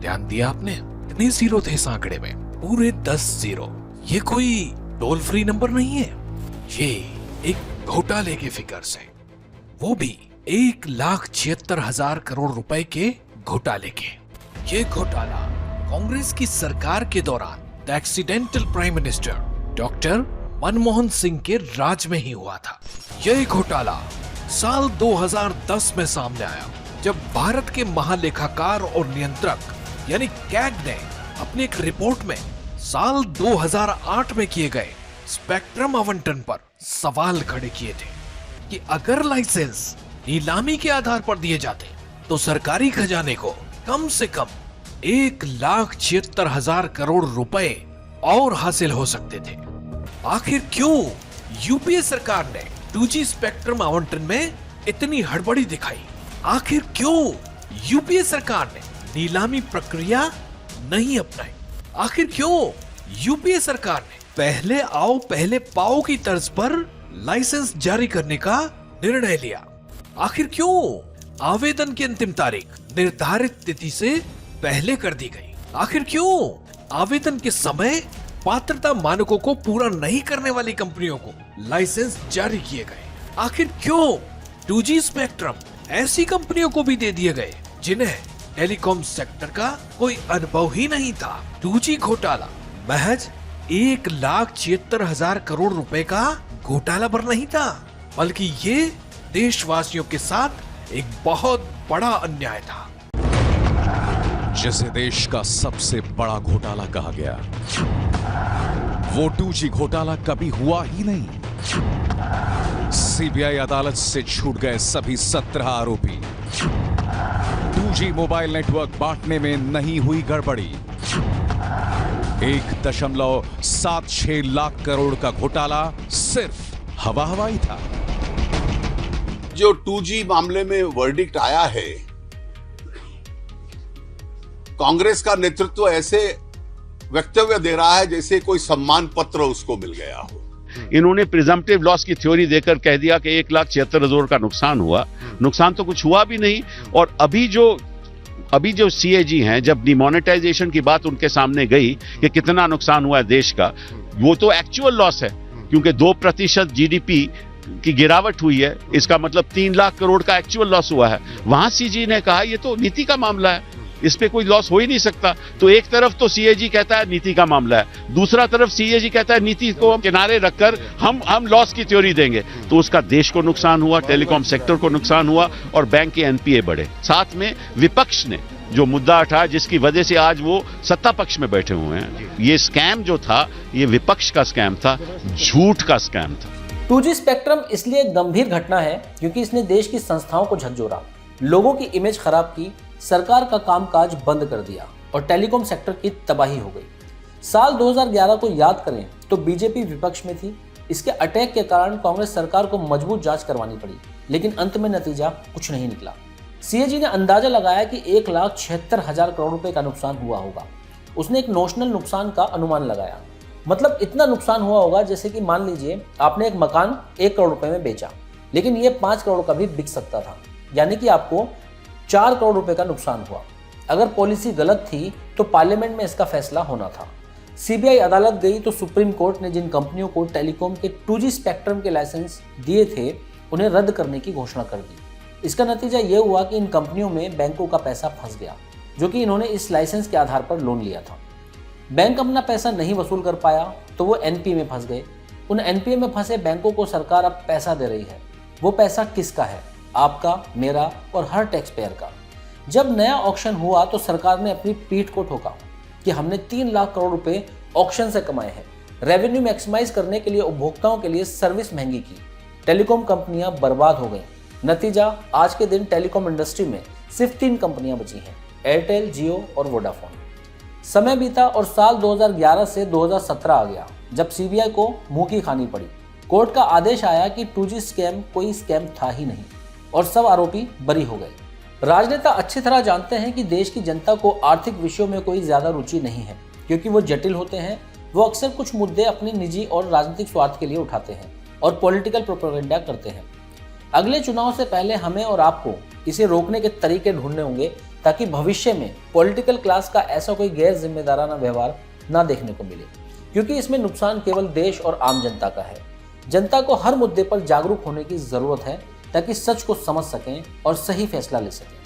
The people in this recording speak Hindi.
ध्यान दिया आपने? कितने जीरो थे इस आंकड़े में? पूरे 10 जीरो। ये कोई टोल फ्री नंबर नहीं है, ये एक घोटाले के फिगर्स है, वो भी 1,76,000 करोड़ रुपए के घोटाले के। ये घोटाला कांग्रेस की सरकार के दौरान the accidental prime minister doctor Manmohan Singh के राज में ही हुआ था। यह घोटाला साल 2010 में सामने आया, जब भारत के महालेखाकार और नियंत्रक यानी कैग ने अपनी एक रिपोर्ट में साल 2008 में किए गए स्पेक्ट्रम आवंटन पर सवाल खड़े किए थे कि अगर लाइसेंस नीलामी के आधार पर दिए जाते तो सरकारी खजाने को कम से कम 1,76,000 करोड़ रुपए और हासिल हो सकते थे। आखिर क्यों यूपीए सरकार ने 2G स्पेक्ट्रम आवंटन में इतनी हड़बड़ी दिखाई? आखिर क्यों यूपीए सरकार ने नीलामी प्रक्रिया नहीं अपनाई? आखिर क्यों यूपीए सरकार ने पहले आओ पहले पाओ की तर्ज पर लाइसेंस जारी करने का निर्णय लिया? आखिर क्यों आवेदन की अंतिम तारीख निर्धारित तिथि से पहले कर दी गई? आखिर क्यों आवेदन के समय पात्रता मानकों को पूरा नहीं करने वाली कंपनियों को लाइसेंस जारी किए गए? आखिर क्यों 2G स्पेक्ट्रम ऐसी कंपनियों को भी दे दिए गए जिन्हें टेलीकॉम सेक्टर का कोई अनुभव ही नहीं था? 2G घोटाला महज 1,76,000 करोड़ रुपए का घोटाला पर नहीं था, बल्कि ये देशवासियों के साथ एक बहुत बड़ा अन्याय था, जिसे देश का सबसे बड़ा घोटाला कहा गया। वो 2G घोटाला कभी हुआ ही नहीं। सीबीआई अदालत से छूट गए सभी 17 आरोपी। 2G मोबाइल नेटवर्क बांटने में नहीं हुई गड़बड़ी। 1.76 लाख करोड़ का घोटाला सिर्फ हवा हवाई था। जो 2G मामले में वर्डिक्ट आया है, कांग्रेस का नेतृत्व ऐसे वक्तव्य दे रहा है जैसे कोई सम्मान पत्र उसको मिल गया हो। इन्होंने प्रिजम्पटिव लॉस की थ्योरी देकर कह दिया कि 1,76,000 का नुकसान हुआ। नुकसान तो कुछ हुआ भी नहीं। और अभी जो CAG हैं, जब डिमोनेटाइजेशन की बात उनके सामने गई कि कितना नुकसान हुआ है देश का, वो तो एक्चुअल लॉस है, क्योंकि 2% GDP की गिरावट हुई है। इसका मतलब 3 लाख करोड़ का एक्चुअल लॉस हुआ है। वहां CAG ने कहा ये तो नीति का मामला है, इस पे कोई लॉस हो ही नहीं सकता। तो एक तरफ तो CAG कहता है नीति का मामला है, दूसरा तरफ CAG कहता है नीति को किनारे रखकर हम लॉस की थ्योरी देंगे। तो उसका देश को नुकसान हुआ, टेलीकॉम सेक्टर को नुकसान हुआ और बैंक के NPA बढ़े। साथ में विपक्ष ने जो मुद्दा उठाया, जिसकी वजह से आज वो सत्ता पक्ष में बैठे हुए हैं। ये स्कैम जो था, ये विपक्ष का स्कैम था, झूठ का स्कैम था। 2G स्पेक्ट्रम इसलिए एक गंभीर घटना है क्योंकि इसने देश की संस्थाओं को झकझोरा, लोगों की इमेज खराब की, सरकार का कामकाज बंद कर दिया और टेलीकॉम सेक्टर की तबाही हो गई। साल 2011 को याद करें तो बीजेपी विपक्ष में थी। इसके अटैक के कारण कांग्रेस सरकार को मजबूत जांच करवानी पड़ी, लेकिन अंत में नतीजा कुछ नहीं निकला। CAG ने अंदाजा लगाया कि 1,76,000 करोड़ रुपए का नुकसान हुआ होगा। उसने एक नोशनल नुकसान का अनुमान लगाया, मतलब इतना नुकसान हुआ होगा जैसे कि मान लीजिए आपने एक मकान 1 करोड़ रुपए में बेचा, लेकिन ये 5 करोड़ का भी बिक सकता था, यानी कि आपको 4 करोड़ रुपए का नुकसान हुआ। अगर पॉलिसी गलत थी तो पार्लियामेंट में इसका फैसला होना था। CBI अदालत गई तो सुप्रीम कोर्ट ने जिन कंपनियों को टेलीकॉम के 2G स्पेक्ट्रम के लाइसेंस दिए थे, उन्हें रद्द करने की घोषणा कर दी। इसका नतीजा ये हुआ कि इन कंपनियों में बैंकों का पैसा फंस गया, जो कि इन्होंने इस लाइसेंस के आधार पर लोन लिया था। बैंक अपना पैसा नहीं वसूल कर पाया तो वो NPA में फंस गए। उन NPA में फंसे बैंकों को सरकार अब पैसा दे रही है। वो पैसा किसका है? आपका, मेरा और हर टैक्स पेयर का। जब नया ऑक्शन हुआ तो सरकार ने अपनी पीठ को ठोका कि हमने 3 लाख करोड़ रुपए ऑक्शन से कमाए हैं। रेवेन्यू मैक्सिमाइज करने के लिए उपभोक्ताओं के लिए सर्विस महंगी की। टेलीकॉम कंपनियां बर्बाद हो गई। नतीजा, आज के दिन टेलीकॉम इंडस्ट्री में सिर्फ 3 कंपनियां बची हैं, एयरटेल, जियो और वोडाफोन। समय बीता और साल 2011 से 2017 आ गया, जब CBI को मुंह की खानी पड़ी। कोर्ट का आदेश आया कि 2G स्कैम कोई स्कैम था ही नहीं और सब आरोपी बरी हो गए। राजनेता अच्छी तरह जानते हैं कि देश की जनता को आर्थिक विषयों में कोई ज्यादा रुचि नहीं है, क्योंकि वो जटिल होते हैं। वो अक्सर कुछ मुद्दे अपने निजी और राजनीतिक स्वार्थ के लिए उठाते हैं और पॉलिटिकल प्रोपेगेंडा करते हैं। अगले चुनाव से पहले हमें और आपको इसे रोकने के तरीके ढूंढने होंगे ताकि भविष्य में पॉलिटिकल क्लास का ऐसा कोई गैर जिम्मेदाराना व्यवहार ना देखने को मिले, क्योंकि इसमें नुकसान केवल देश और आम जनता का है। जनता को हर मुद्दे पर जागरूक होने की जरूरत है ताकि सच को समझ सकें और सही फैसला ले सकें।